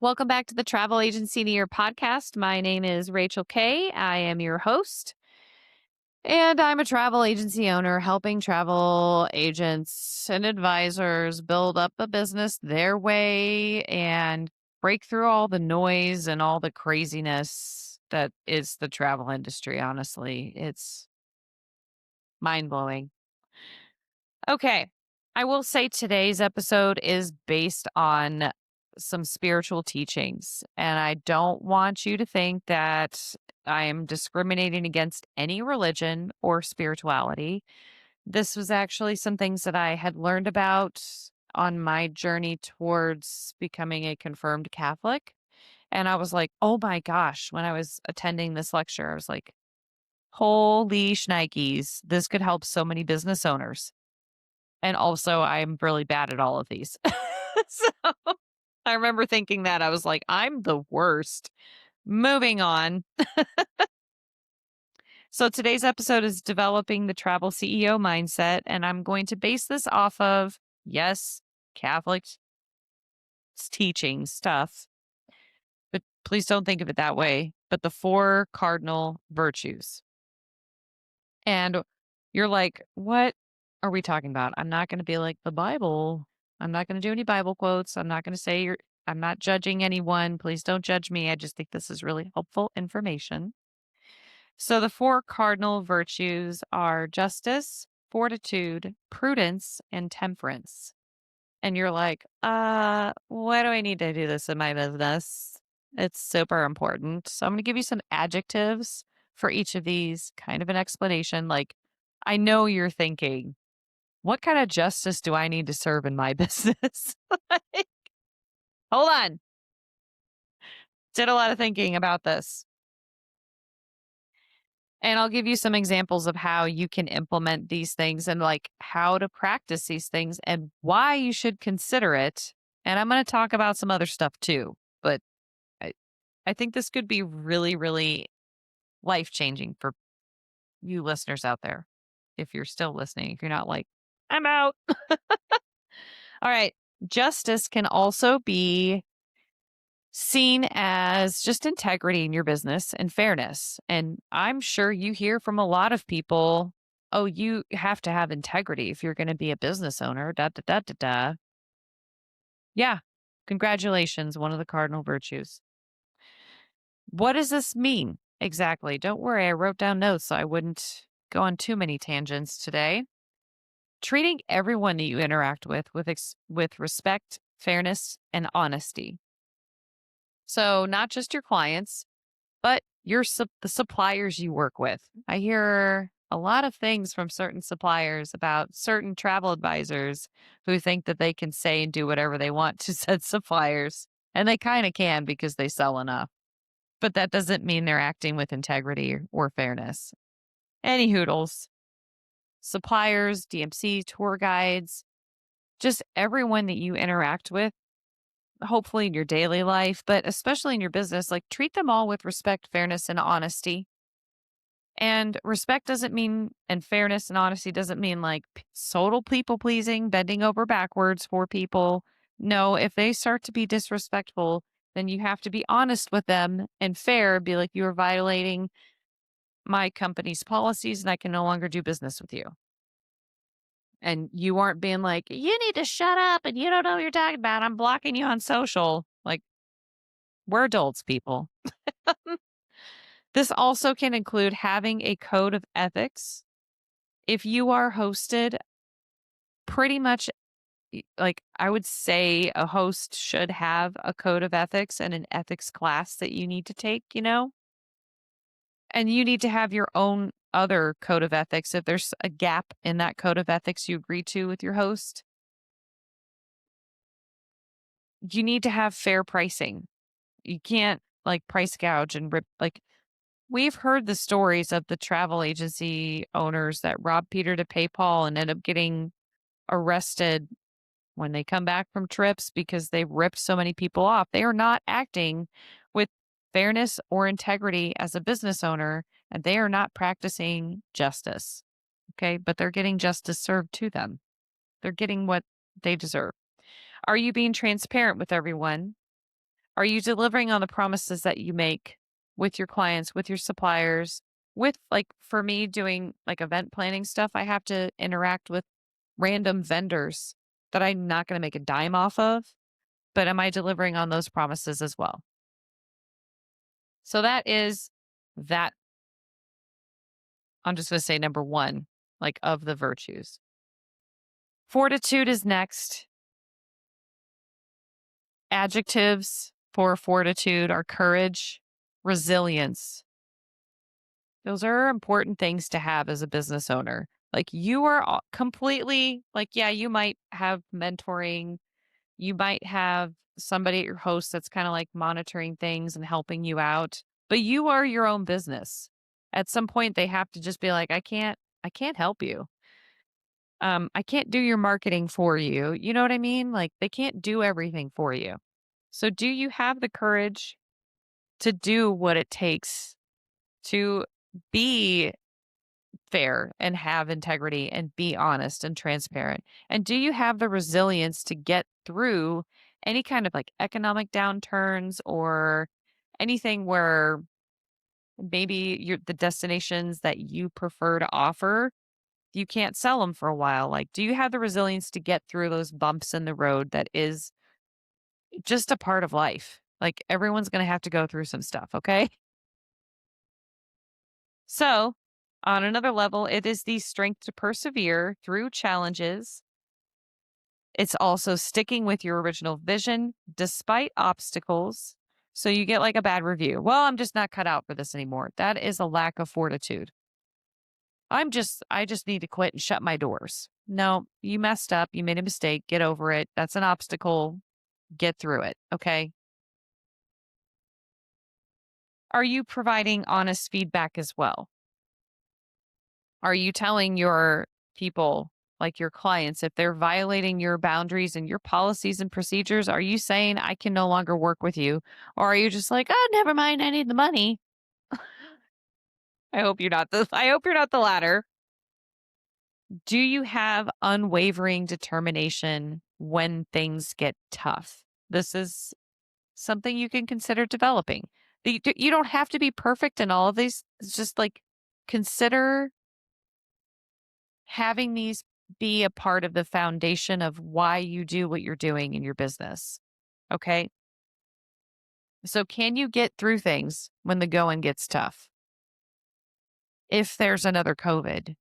Welcome back to the Travel Agency to Your podcast. My name is Rachel Kay. I am your host, and I'm a travel agency owner helping travel agents and advisors build up a business their way and break through all the noise and all the craziness that is the travel industry. Honestly, it's mind blowing. Okay. I will say today's episode is based on some spiritual teachings. And I don't want you to think that I am discriminating against any religion or spirituality. This was actually some things that I had learned about on my journey towards becoming a confirmed Catholic. And I was like, oh my gosh, when I was attending this lecture, I was like, holy shnikes, this could help so many business owners. And also, I'm really bad at all of these. So, I remember thinking that. I was like, "I'm the worst." Moving on. So, today's episode is developing the travel CEO mindset, and I'm going to base this off of, yes, Catholics teaching stuff, but please don't think of it that way, but the 4 cardinal virtues. And you're like, "What are we talking about?" I'm not gonna be like, "The Bible." I'm not gonna do any Bible quotes. I'm not gonna say I'm not judging anyone. Please don't judge me. I just think this is really helpful information. So the 4 cardinal virtues are justice, fortitude, prudence, and temperance. And you're like, why do I need to do this in my business? It's super important. So I'm going to give you some adjectives for each of these, kind of an explanation. Like, I know you're thinking, what kind of justice do I need to serve in my business? Like, hold on. Did a lot of thinking about this. And I'll give you some examples of how you can implement these things and like how to practice these things and why you should consider it. And I'm going to talk about some other stuff too, but I, I think this could be really, really life changing for you listeners out there. If you're still listening, if you're not like, I'm out. All right. Justice can also be seen as just integrity in your business and fairness. And I'm sure you hear from a lot of people, oh, you have to have integrity if you're going to be a business owner. Da da da da da. Yeah. Congratulations. One of the cardinal virtues. What does this mean exactly? Don't worry. I wrote down notes so I wouldn't go on too many tangents today. Treating everyone that you interact with respect, fairness, and honesty. So, not just your clients, but the suppliers you work with. I hear a lot of things from certain suppliers about certain travel advisors who think that they can say and do whatever they want to said suppliers. And they kind of can because they sell enough. But that doesn't mean they're acting with integrity or fairness. Any hoodles, suppliers, DMC, tour guides, just everyone that you interact with, hopefully in your daily life, but especially in your business, like treat them all with respect, fairness, and honesty. And respect doesn't mean, and fairness and honesty doesn't mean like total people pleasing, bending over backwards for people. No, if they start to be disrespectful, then you have to be honest with them and fair, be like, you are violating my company's policies and I can no longer do business with you. And you aren't being like, you need to shut up and you don't know what you're talking about. I'm blocking you on social. Like, we're adults, people. This also can include having a code of ethics. If you are hosted, pretty much like I would say a host should have a code of ethics and an ethics class that you need to take, you know? And you need to have your own other code of ethics. If there's a gap in that code of ethics you agree to with your host, you need to have fair pricing. You can't like price gouge and rip like we've heard the stories of the travel agency owners that rob Peter to pay Paul and end up getting arrested when they come back from trips because they ripped so many people off. They are not acting with fairness or integrity as a business owner, and they are not practicing justice. Okay. But they're getting justice served to them, they're getting what they deserve. Are you being transparent with everyone? Are you delivering on the promises that you make with your clients, with your suppliers, with like for me doing like event planning stuff, I have to interact with random vendors that I'm not going to make a dime off of, but am I delivering on those promises as well? So that is that. I'm just going to say number one, like of the virtues. Fortitude is next. Adjectives for fortitude are courage, resilience. Those are important things to have as a business owner. Like you are completely like, yeah, you might have mentoring, you might have somebody at your host that's kind of like monitoring things and helping you out, but you are your own business. At some point, they have to just be like, I can't help you. I can't do your marketing for you. You know what I mean? Like they can't do everything for you. So, do you have the courage to do what it takes to be fair and have integrity and be honest and transparent? And do you have the resilience to get through any kind of like economic downturns or anything where maybe the destinations that you prefer to offer, you can't sell them for a while? Like, do you have the resilience to get through those bumps in the road that is just a part of life? Like, everyone's going to have to go through some stuff, okay? So, on another level, it is the strength to persevere through challenges. It's also sticking with your original vision despite obstacles. So you get like a bad review. Well, I'm just not cut out for this anymore. That is a lack of fortitude. I just need to quit and shut my doors. No, you messed up. You made a mistake. Get over it. That's an obstacle. Get through it. Okay. Are you providing honest feedback as well? Are you telling your people, like your clients, if they're violating your boundaries and your policies and procedures, are you saying, I can no longer work with you? Or are you just like, oh, never mind, I need the money? I hope you're not the latter. Do you have unwavering determination when things get tough? This is something you can consider developing. You don't have to be perfect in all of these. It's just like consider having these be a part of the foundation of why you do what you're doing in your business. Okay. So, can you get through things when the going gets tough? If there's another COVID,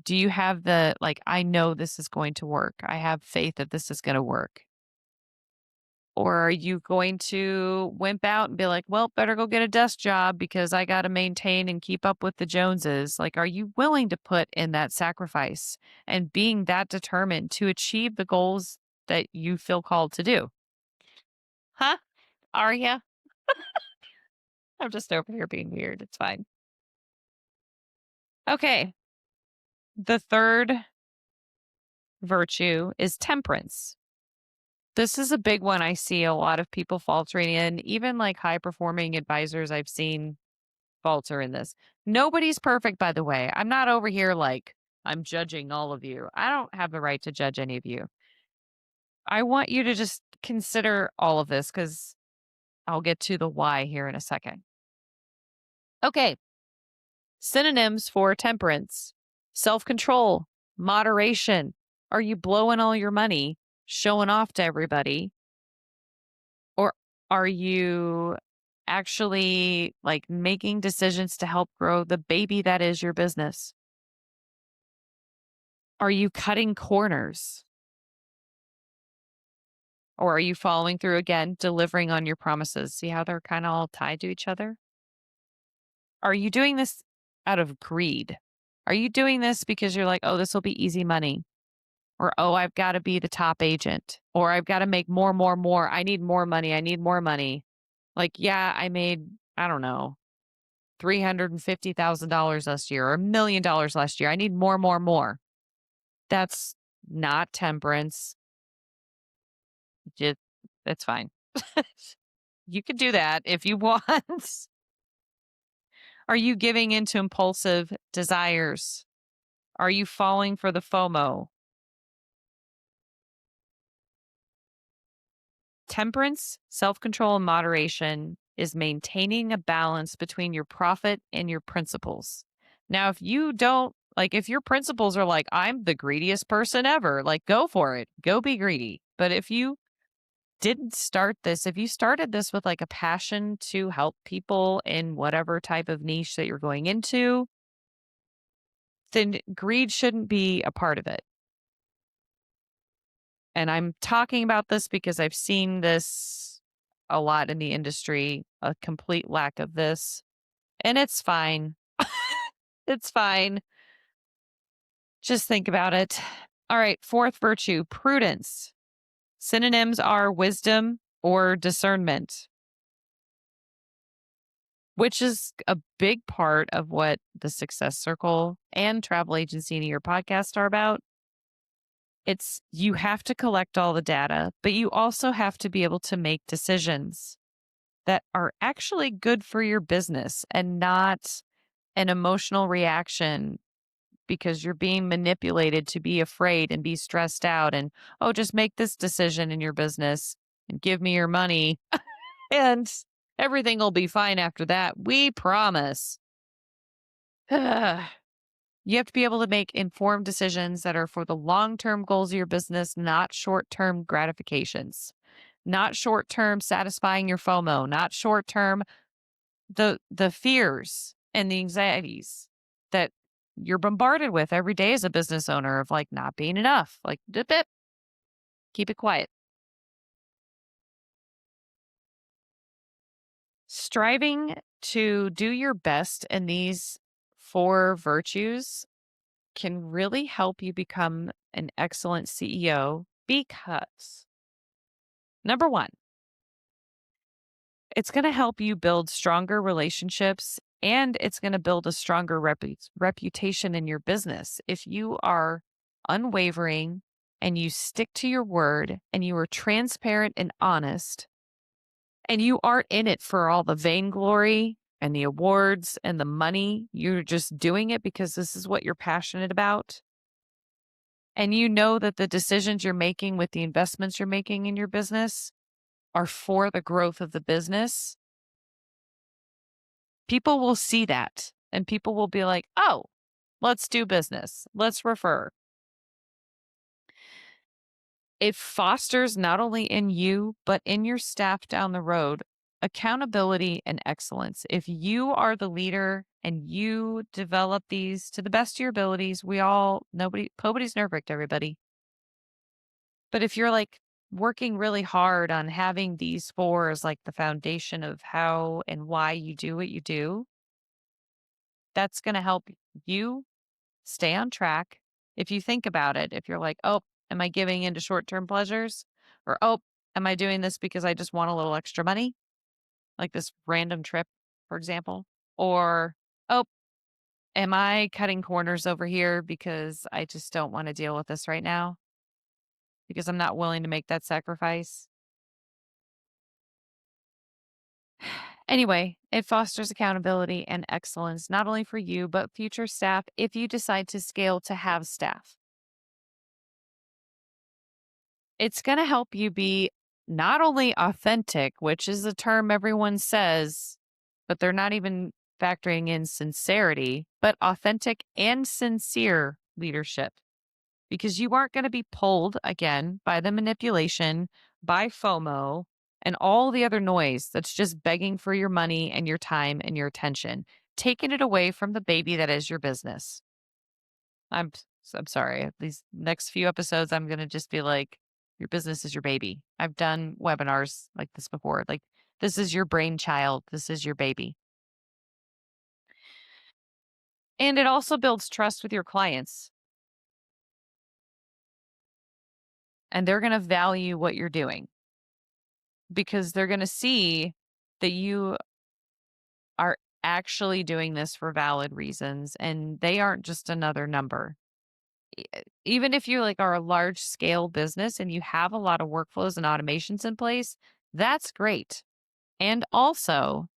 do you have the, like, I know this is going to work. I have faith that this is going to work. Or are you going to wimp out and be like, well, better go get a desk job because I got to maintain and keep up with the Joneses? Like, are you willing to put in that sacrifice and being that determined to achieve the goals that you feel called to do? Huh? Are you? I'm just over here being weird. It's fine. Okay. The third virtue is temperance. This is a big one I see a lot of people faltering in, even like high performing advisors I've seen falter in this. Nobody's perfect, by the way. I'm not over here like I'm judging all of you. I don't have the right to judge any of you. I want you to just consider all of this because I'll get to the why here in a second. Okay. Synonyms for temperance: self control, moderation. Are you blowing all your money, showing off to everybody? Or are you actually like making decisions to help grow the baby that is your business? Are you cutting corners? Or are you following through again, delivering on your promises? See how they're kind of all tied to each other? Are you doing this out of greed? Are you doing this because you're like, oh, this will be easy money? Or, oh, I've got to be the top agent? Or I've got to make more, more, more. I need more money. I need more money. Like, yeah, I made, I don't know, $350,000 last year or $1 million last year. I need more, more, more. That's not temperance. Just, that's fine. You could do that if you want. Are you giving into impulsive desires? Are you falling for the FOMO? Temperance, self control, and moderation is maintaining a balance between your profit and your principles. Now, if you don't, like, if your principles are like, I'm the greediest person ever, like, go for it, go be greedy. But if you didn't start this, if you started this with like a passion to help people in whatever type of niche that you're going into, then greed shouldn't be a part of it. And I'm talking about this because I've seen this a lot in the industry, a complete lack of this, and it's fine. It's fine. Just think about it. All right, fourth virtue, prudence. Synonyms are wisdom or discernment, which is a big part of what the Success Circle and Travel Agency and Your podcast are about. It's you have to collect all the data, but you also have to be able to make decisions that are actually good for your business and not an emotional reaction because you're being manipulated to be afraid and be stressed out and, oh, just make this decision in your business and give me your money and everything will be fine after that. We promise. You have to be able to make informed decisions that are for the long term goals of your business, not short term gratifications, not short term satisfying your FOMO, not short term the fears and the anxieties that you're bombarded with every day as a business owner of like not being enough, like dip it, keep it quiet. Striving to do your best in these four virtues can really help you become an excellent CEO because number one, it's going to help you build stronger relationships and it's going to build a stronger reputation in your business. If you are unwavering and you stick to your word and you are transparent and honest and you aren't in it for all the vainglory and the awards and the money, you're just doing it because this is what you're passionate about. And you know that the decisions you're making with the investments you're making in your business are for the growth of the business, people will see that and people will be like, oh, let's do business. Let's refer. It fosters not only in you, but in your staff down the road, accountability and excellence. If you are the leader and you develop these to the best of your abilities, nobody's perfect, everybody. But if you're like working really hard on having these four as like the foundation of how and why you do what you do, that's going to help you stay on track. If you think about it, if you're like, oh, am I giving into short term pleasures? Or, oh, am I doing this because I just want a little extra money? Like this random trip, for example. Or, oh, am I cutting corners over here because I just don't want to deal with this right now? Because I'm not willing to make that sacrifice. Anyway, it fosters accountability and excellence, not only for you, but future staff if you decide to scale to have staff. It's going to help you be not only authentic, which is a term everyone says, but they're not even factoring in sincerity, but authentic and sincere leadership because you aren't going to be pulled again by the manipulation, by FOMO, and all the other noise that's just begging for your money and your time and your attention, taking it away from the baby that is your business. I'm sorry. These next few episodes, I'm going to just be like, your business is your baby. I've done webinars like this before. Like, this is your brainchild. This is your baby. And it also builds trust with your clients. And they're going to value what you're doing because they're going to see that you are actually doing this for valid reasons and they aren't just another number. Even if you like are a large scale business and you have a lot of workflows and automations in place, that's great. And also,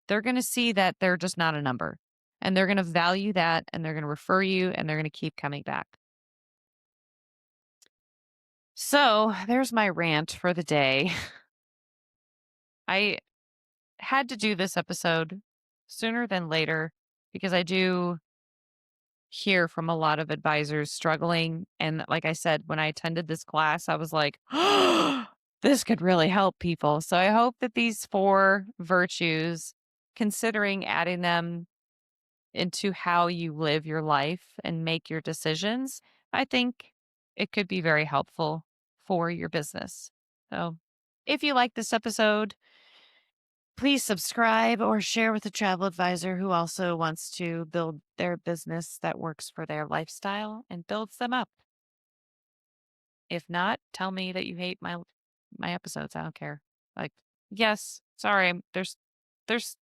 they're going to see that they're just not a number and they're going to value that and they're going to refer you and they're going to keep coming back. So there's my rant for the day. I had to do this episode sooner than later because I do hear from a lot of advisors struggling. And like I said, when I attended this class, I was like, this could really help people. So I hope that these four virtues, considering adding them into how you live your life and make your decisions, I think it could be very helpful for your business. So if you like this episode, please subscribe or share with a travel advisor who also wants to build their business that works for their lifestyle and builds them up. If not, tell me that you hate my episodes. I don't care. Like, yes, sorry, there's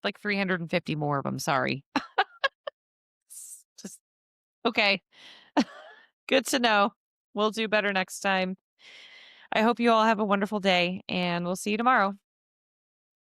like 350 more of them. Sorry. Just okay. Good to know. We'll do better next time. I hope you all have a wonderful day and we'll see you tomorrow.